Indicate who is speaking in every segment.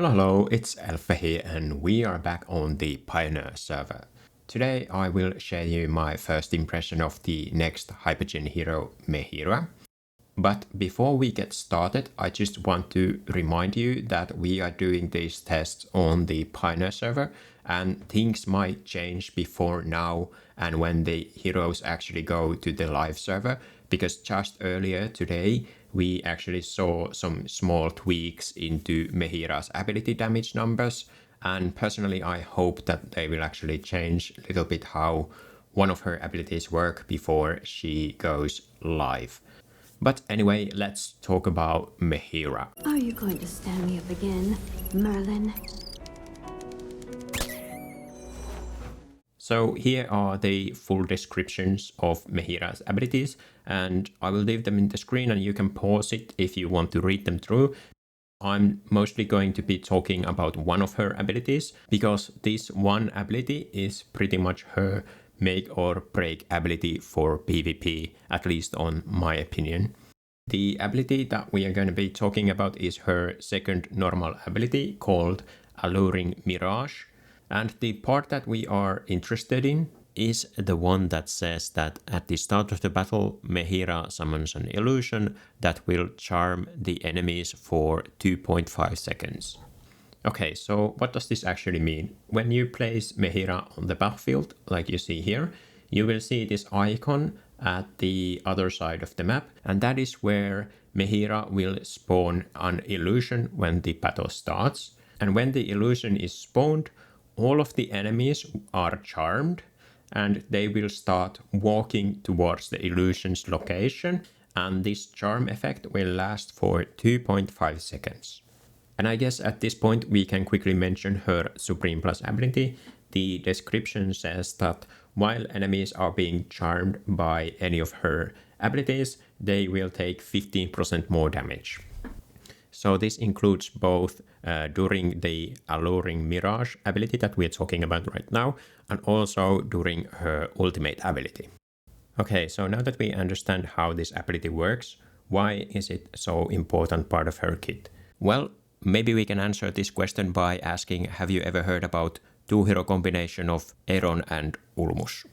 Speaker 1: Hello, it's Alpha here and we are back on the Pioneer server. Today I will share you my first impression of the next Hypogean hero Mehira. But before we get started, I just want to remind you that we are doing these tests on the Pioneer server and things might change before now and when the heroes actually go to the live server, because just earlier today we actually saw some small tweaks into Mehira's ability damage numbers, and personally I hope that they will actually change a little bit how one of her abilities work before she goes live. But anyway, let's talk about Mehira.
Speaker 2: Are you going to stand me up again, Merlin?
Speaker 1: So here are the full descriptions of Mehira's abilities, and I will leave them in the screen and you can pause it if you want to read them through. I'm mostly going to be talking about one of her abilities, because this one ability is pretty much her make or break ability for PvP, at least on my opinion. The ability that we are going to be talking about is her second normal ability called Alluring Mirage. And the part that we are interested in is the one that says that at the start of the battle, Mehira summons an illusion that will charm the enemies for 2.5 seconds. Okay, so what does this actually mean? When you place Mehira on the battlefield, like you see here, you will see this icon at the other side of the map, and that is where Mehira will spawn an illusion when the battle starts. And when the illusion is spawned, all of the enemies are charmed and they will start walking towards the illusion's location, and this charm effect will last for 2.5 seconds. And I guess at this point we can quickly mention her Supreme Plus ability. The description says that while enemies are being charmed by any of her abilities, they will take 15% more damage. So this includes both during the Alluring Mirage ability that we're talking about right now, and also during her ultimate ability. Okay, so now that we understand how this ability works, why is it so important part of her kit? Well, maybe we can answer this question by asking, have you ever heard about two-hero combination of Eironn and Ulmus?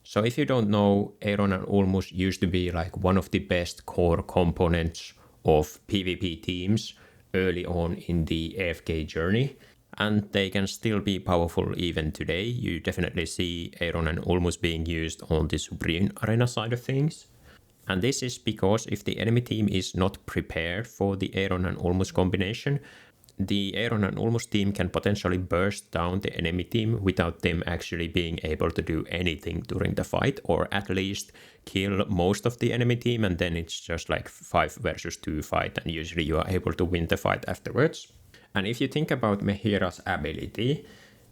Speaker 1: So if you don't know, Eironn and Ulmus used to be like one of the best core components of PvP teams early on in the AFK journey, and they can still be powerful even today. You definitely see Eironn and Ulmus being used on the Supreme Arena side of things. And this is because if the enemy team is not prepared for the Eironn and Ulmus combination, the Eironn and Ulmus team can potentially burst down the enemy team without them actually being able to do anything during the fight, or at least kill most of the enemy team, and then it's just like 5 versus 2 fight, and usually you are able to win the fight afterwards. And if you think about Mehira's ability,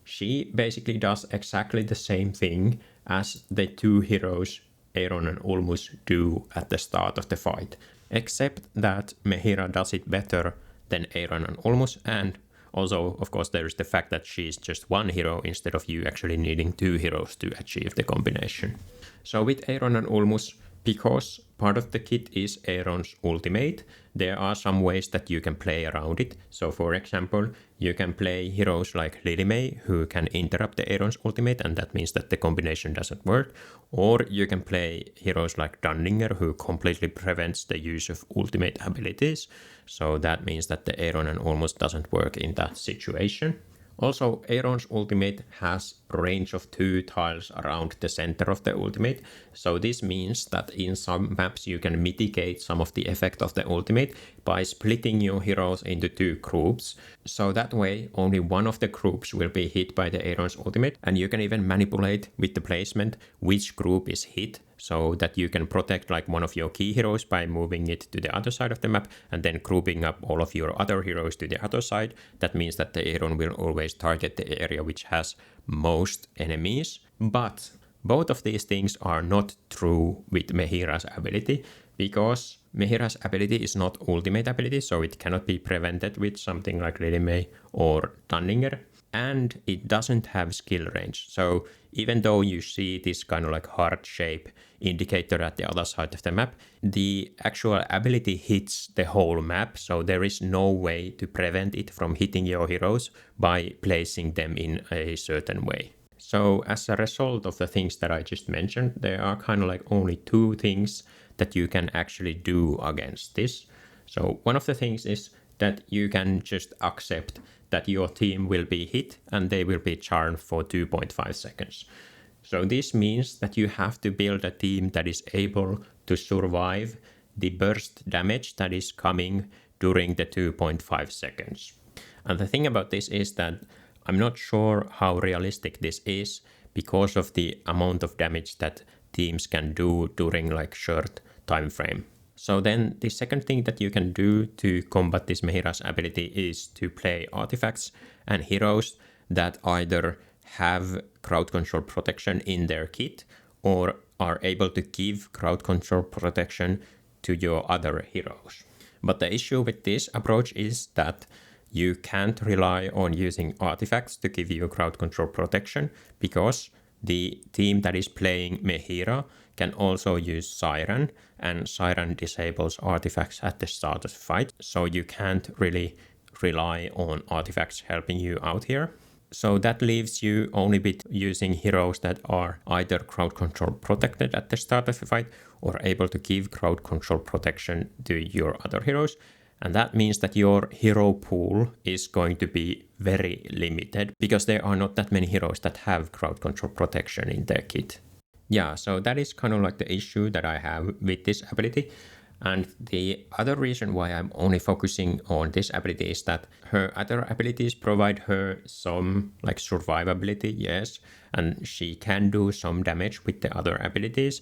Speaker 1: she basically does exactly the same thing as the two heroes Eironn and Ulmus do at the start of the fight, except that Mehira does it better than Eironn and Ulmus, and also, of course, there is the fact that she's just one hero instead of you actually needing 2 heroes to achieve the combination. So with Eironn and Ulmus, because part of the kit is Eironn's ultimate, there are some ways that you can play around it. So for example, you can play heroes like Lily May, who can interrupt the Eironn's ultimate, and that means that the combination doesn't work. Or you can play heroes like Dunninger, who completely prevents the use of ultimate abilities. So that means that the Eironn and Ulmus doesn't work in that situation. Also, Eironn's ultimate has a range of 2 tiles around the center of the ultimate, so this means that in some maps you can mitigate some of the effect of the ultimate by splitting your heroes into 2 groups, so that way only one of the groups will be hit by the Eironn's ultimate, and you can even manipulate with the placement which group is hit, so that you can protect like one of your key heroes by moving it to the other side of the map and then grouping up all of your other heroes to the other side. That means that the Eironn will always target the area which has most enemies. But both of these things are not true with Mehira's ability, because Mehira's ability is not ultimate ability, so it cannot be prevented with something like Lily May or Dunninger. and it doesn't have skill range. So even though you see this kind of like heart shape indicator at the other side of the map, the actual ability hits the whole map, so there is no way to prevent it from hitting your heroes by placing them in a certain way. So as a result of the things that I just mentioned, there are kind of like only two things that you can actually do against this. So one of the things is that you can just accept that your team will be hit and they will be charmed for 2.5 seconds. So this means that you have to build a team that is able to survive the burst damage that is coming during the 2.5 seconds. And the thing about this is that I'm not sure how realistic this is because of the amount of damage that teams can do during like short time frame. So then the second thing that you can do to combat this Mehira's ability is to play artifacts and heroes that either have crowd control protection in their kit or are able to give crowd control protection to your other heroes. But the issue with this approach is that you can't rely on using artifacts to give you crowd control protection because the team that is playing Mehira can also use Siren, and Siren disables artifacts at the start of the fight, so you can't really rely on artifacts helping you out here. So that leaves you only with using heroes that are either crowd control protected at the start of the fight or able to give crowd control protection to your other heroes. And that means that your hero pool is going to be very limited because there are not that many heroes that have crowd control protection in their kit. Yeah, so that is kind of like the issue that I have with this ability. And the other reason why I'm only focusing on this ability is that her other abilities provide her some like survivability, yes, and she can do some damage with the other abilities,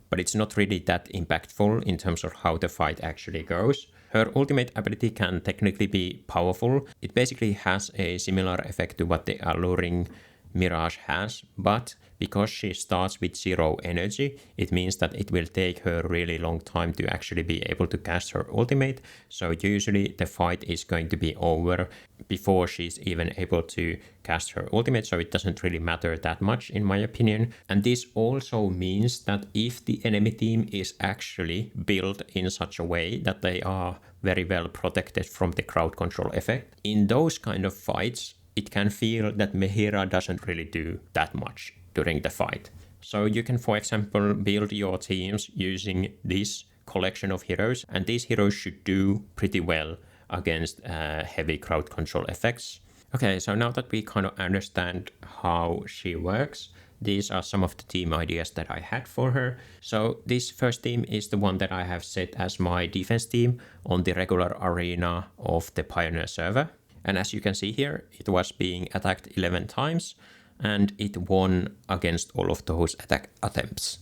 Speaker 1: but it's not really that impactful in terms of how the fight actually goes. Her ultimate ability can technically be powerful. It basically has a similar effect to what the Alluring Mirage has, but because she starts with 0 energy, it means that it will take her a really long time to actually be able to cast her ultimate. So usually the fight is going to be over before she's even able to cast her ultimate, so it doesn't really matter that much in my opinion. And this also means that if the enemy team is actually built in such a way that they are very well protected from the crowd control effect, in those kind of fights, it can feel that Mehira doesn't really do that much during the fight. So you can, for example, build your teams using this collection of heroes, and these heroes should do pretty well against heavy crowd control effects. Okay, so now that we kind of understand how she works, these are some of the team ideas that I had for her. So this first team is the one that I have set as my defense team on the regular arena of the Pioneer server. And as you can see here, it was being attacked 11 times and it won against all of those attack attempts.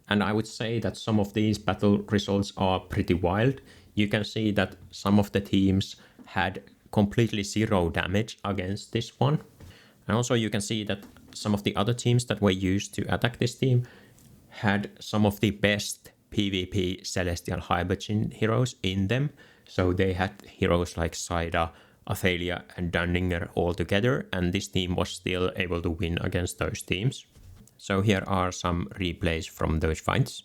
Speaker 1: And I would say that some of these battle results are pretty wild. You can see that some of the teams had completely 0 damage against this one. And also you can see that some of the other teams that were used to attack this team had some of the best PvP Celestial Hypogean heroes in them. So they had heroes like Saida, Athalia and Dunninger all together, and this team was still able to win against those teams. So here are some replays from those fights.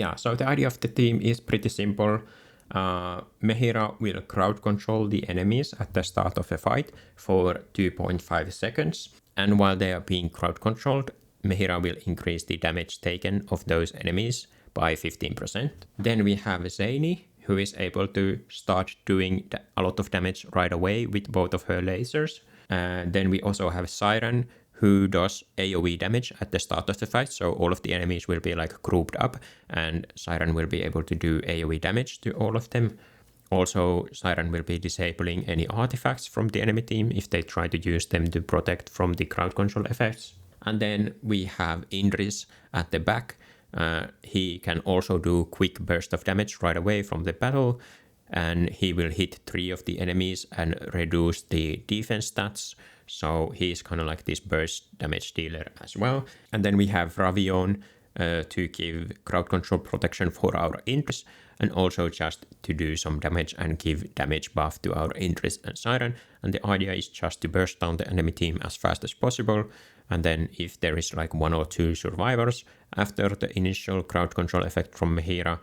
Speaker 1: Yeah, so the idea of the team is pretty simple. Mehira will crowd control the enemies at the start of a fight for 2.5 seconds. And while they are being crowd controlled, Mehira will increase the damage taken of those enemies by 15%. Then we have Zany, who is able to start doing a lot of damage right away with both of her lasers. Then we also have Siren, who does AoE damage at the start of the fight, so all of the enemies will be like grouped up, and Siren will be able to do AoE damage to all of them. Also, Siren will be disabling any artifacts from the enemy team if they try to use them to protect from the crowd control effects. And then we have Indris at the back. He can also do quick burst of damage right away from the battle, and he will hit 3 of the enemies and reduce the defense stats. So he's kind of like this burst damage dealer as well. And then we have Ravion to give crowd control protection for our Indris, and also just to do some damage and give damage buff to our Indris and Siren. And the idea is just to burst down the enemy team as fast as possible. And then if there is like 1 or 2 survivors after the initial crowd control effect from Mehira,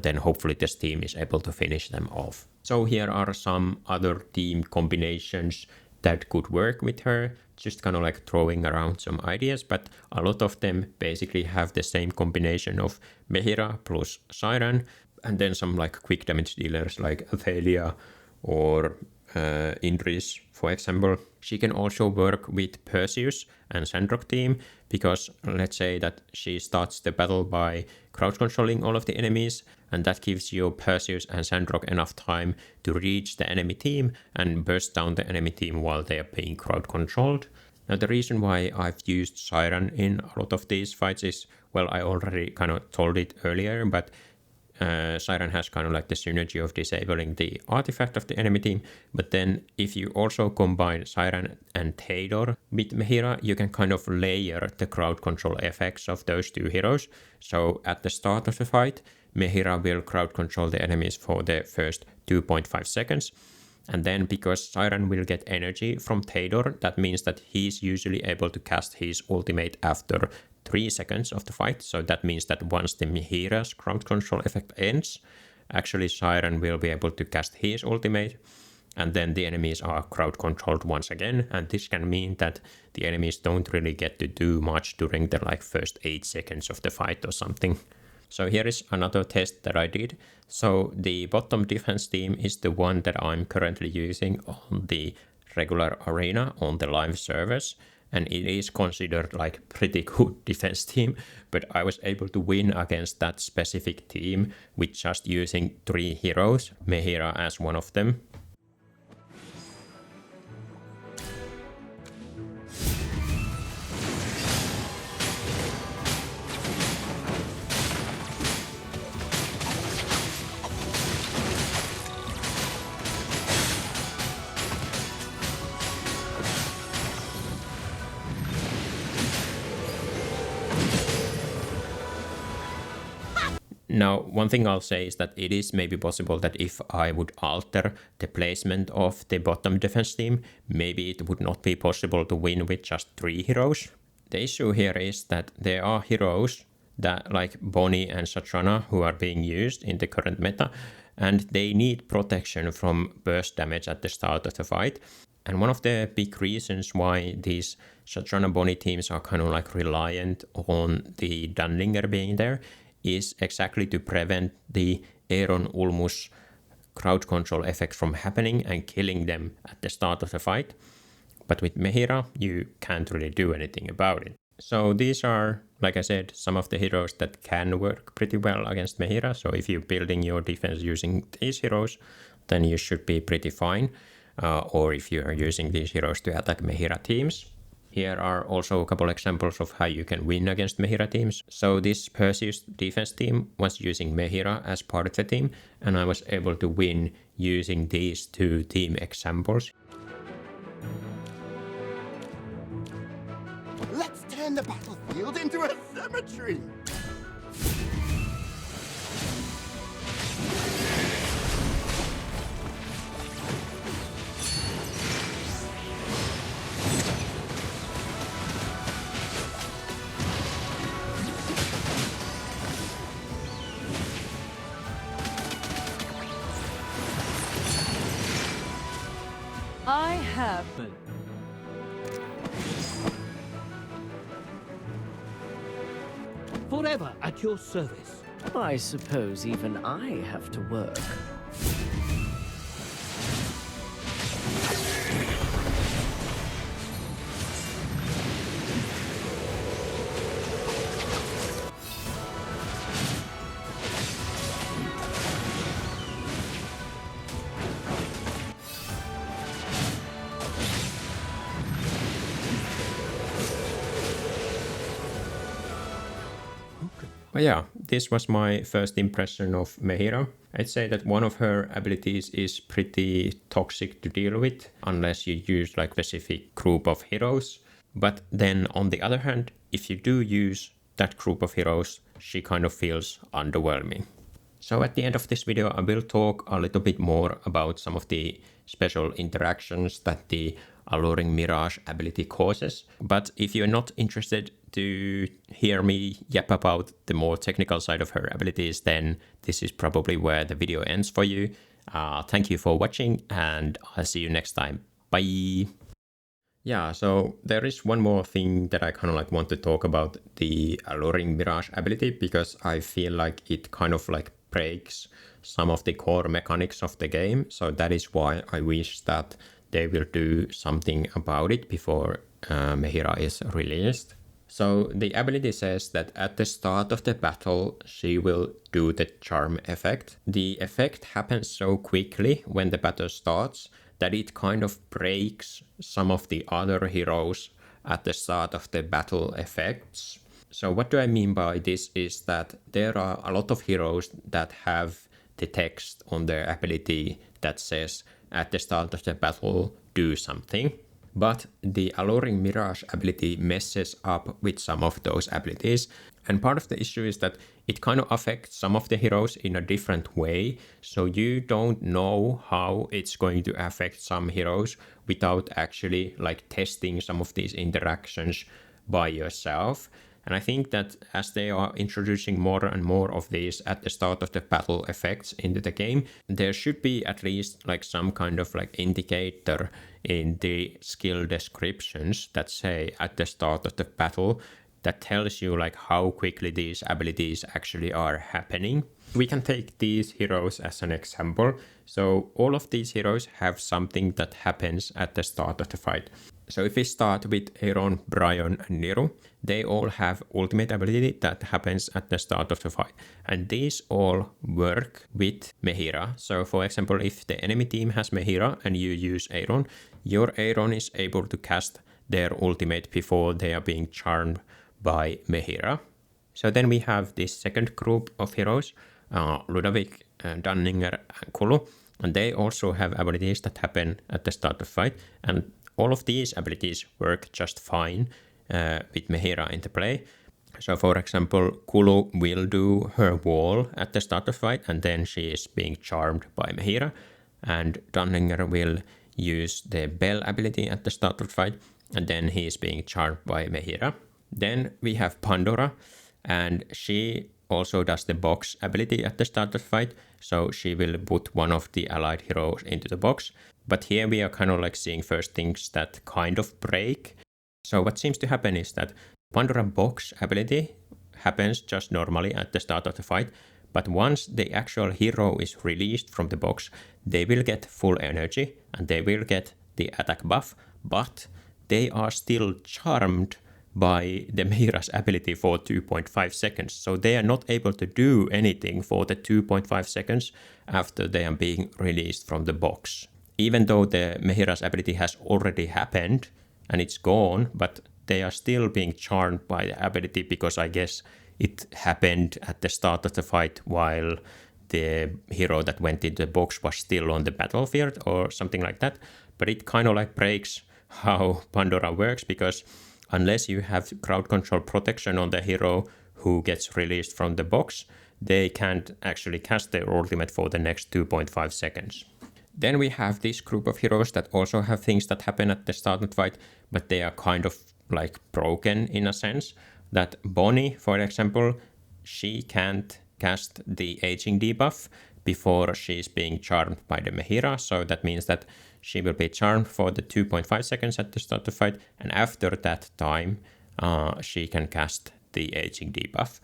Speaker 1: then hopefully this team is able to finish them off. So here are some other team combinations that could work with her, just kind of like throwing around some ideas, but a lot of them basically have the same combination of Mehira plus Siren, and then some like quick damage dealers like Athalia or Indris, for example. She can also work with Perseus and Sandrock team, because let's say that she starts the battle by crowd controlling all of the enemies, and that gives you Perseus and Sandrock enough time to reach the enemy team and burst down the enemy team while they are being crowd controlled. Now the reason why I've used Siren in a lot of these fights is, well, I already kind of told it earlier, but Siren has kind of like the synergy of disabling the artifact of the enemy team, but then if you also combine Siren and Theodor with Mehira, you can kind of layer the crowd control effects of those 2 heroes. So at the start of the fight, Mehira will crowd control the enemies for the first 2.5 seconds. And then because Siren will get energy from Theodor, that means that he's usually able to cast his ultimate after 3 seconds of the fight. So that means that once the Mehira's crowd control effect ends, actually Siren will be able to cast his ultimate, and then the enemies are crowd controlled once again. And this can mean that the enemies don't really get to do much during the like first 8 seconds of the fight or something. So here is another test that I did. So the bottom defense team is the one that I'm currently using on the regular arena on the live servers, and it is considered like pretty good defense team, but I was able to win against that specific team with just using 3 heroes, Mehira as one of them. Now, one thing I'll say is that it is maybe possible that if I would alter the placement of the bottom defense team, maybe it would not be possible to win with just 3 heroes. The issue here is that there are heroes that like Bonnie and Satrana who are being used in the current meta, and they need protection from burst damage at the start of the fight. And one of the big reasons why these Satrana Bonnie teams are kind of like reliant on the Dunlinger being there is exactly to prevent the Eironn Ulmus crowd control effect from happening and killing them at the start of the fight. But with Mehira, you can't really do anything about it. So these are, like I said, some of the heroes that can work pretty well against Mehira. So if you're building your defense using these heroes, then you should be pretty fine. Or if you are using these heroes to attack Mehira teams. Here are also a couple examples of how you can win against Mehira teams. So this Perseus defense team was using Mehira as part of the team, and I was able to win using these 2 team examples.
Speaker 3: Let's turn the battlefield into a cemetery!
Speaker 4: have.
Speaker 5: Forever at your service.
Speaker 6: I suppose even I have to work.
Speaker 1: But yeah, this was my first impression of Mehira. I'd say that one of her abilities is pretty toxic to deal with, unless you use like a specific group of heroes. But then on the other hand, if you do use that group of heroes, she kind of feels underwhelming. So at the end of this video, I will talk a little bit more about some of the special interactions that the Alluring Mirage ability causes. But if you're not interested to hear me yap about the more technical side of her abilities, then this is probably where the video ends for you. Thank you for watching, and I'll see you next time. Bye! Yeah, so there is one more thing that I kind of like want to talk about the Alluring Mirage ability, because I feel like it kind of like breaks some of the core mechanics of the game. So that is why I wish that they will do something about it before Mehira is released. So the ability says that at the start of the battle, she will do the charm effect. The effect happens so quickly when the battle starts that it kind of breaks some of the other heroes at the start of the battle effects. So what do I mean by this is that there are a lot of heroes that have the text on their ability that says at the start of the battle, do something. But the Alluring Mirage ability messes up with some of those abilities. And part of the issue is that it kind of affects some of the heroes in a different way. So you don't know how it's going to affect some heroes without actually like testing some of these interactions by yourself. And I think that as they are introducing more and more of these at the start of the battle effects into the game, there should be at least like some kind of like indicator in the skill descriptions that say at the start of the battle that tells you like how quickly these abilities actually are happening. We can take these heroes as an example. So all of these heroes have something that happens at the start of the fight. So if we start with Eironn, Brian, and Niru, they all have ultimate ability that happens at the start of the fight. And these all work with Mehira. So for example, if the enemy team has Mehira and you use Eironn, your Eironn is able to cast their ultimate before they are being charmed by Mehira. So then we have this second group of heroes, Ludovic, Dunninger, and Kulu. And they also have abilities that happen at the start of the fight. And all of these abilities work just fine with Mehira in the play. So for example, Kulu will do her wall at the start of the fight, and then she is being charmed by Mehira. And Dunninger will use the bell ability at the start of the fight, and then he is being charmed by Mehira. Then we have Pandora, and she also does the box ability at the start of the fight, so she will put one of the allied heroes into the box. But here we are kind of like seeing first things that kind of break. So what seems to happen is that Pandora box ability happens just normally at the start of the fight, but once the actual hero is released from the box, they will get full energy and they will get the attack buff, but they are still charmed by the Mehira's ability for 2.5 seconds. So they are not able to do anything for the 2.5 seconds after they are being released from the box. Even though the Mehira's ability has already happened and it's gone, but they are still being charmed by the ability because I guess it happened at the start of the fight while the hero that went into the box was still on the battlefield or something like that. But it kind of like breaks how Pandora works, because unless you have crowd control protection on the hero who gets released from the box, they can't actually cast their ultimate for the next 2.5 seconds. Then we have this group of heroes that also have things that happen at the start of the fight, but they are kind of like broken in a sense. That Bonnie, for example, she can't cast the aging debuff before she's being charmed by the Mehira. So that means that she will be charmed for the 2.5 seconds at the start of the fight, and after that time she can cast the aging debuff.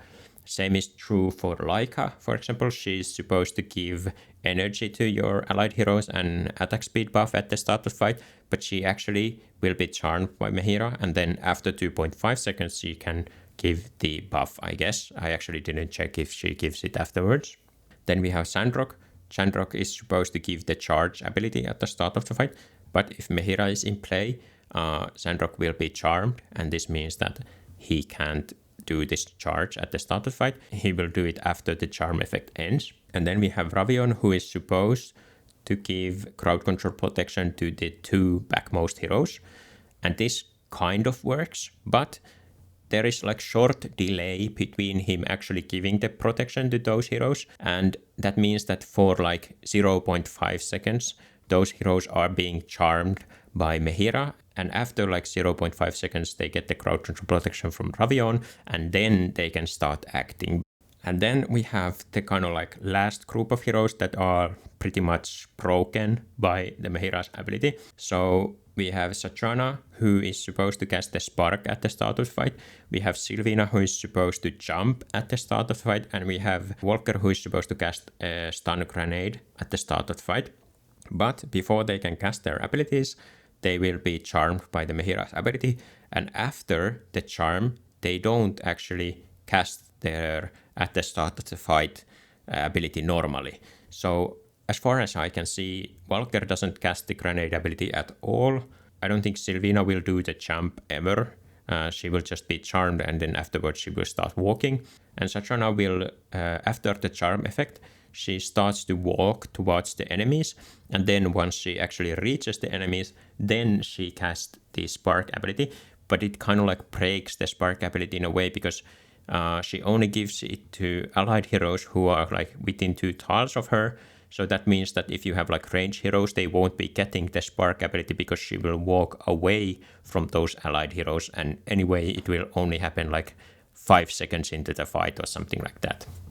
Speaker 1: Same is true for Laika, for example. She's supposed to give energy to your allied heroes and attack speed buff at the start of the fight, but she actually will be charmed by Mehira, and then after 2.5 seconds she can give the buff, I guess. I actually didn't check if she gives it afterwards. Then we have Sandrock. Sandrock is supposed to give the charge ability at the start of the fight, but if Mehira is in play, Sandrock will be charmed, and this means that he can't do this charge at the start of the fight. He will do it after the charm effect ends. And then we have Ravion, who is supposed to give crowd control protection to the 2 backmost heroes. And this kind of works, but there is like short delay between him actually giving the protection to those heroes. And that means that for like 0.5 seconds, those heroes are being charmed by Mehira, and after like 0.5 seconds they get the crowd control protection from Ravion, and then they can start acting. And then we have the kind of like last group of heroes that are pretty much broken by the Mehira's ability. So we have Satrana, who is supposed to cast the spark at the start of the fight. We have Sylvina, who is supposed to jump at the start of the fight, and we have Walker, who is supposed to cast a stun grenade at the start of the fight. But before they can cast their abilities, they will be charmed by the Mehira's ability, and after the charm, they don't actually cast their at the start of the fight ability normally. So as far as I can see, Walker doesn't cast the grenade ability at all. I don't think Sylvina will do the jump ever. She will just be charmed, and then afterwards she will start walking. And Satrana will, after the charm effect, she starts to walk towards the enemies, and then once she actually reaches the enemies, then she casts the spark ability. But it kind of like breaks the spark ability in a way, because she only gives it to allied heroes who are like within 2 tiles of her. So that means that if you have like range heroes, they won't be getting the spark ability because she will walk away from those allied heroes, and anyway it will only happen like 5 seconds into the fight or something like that.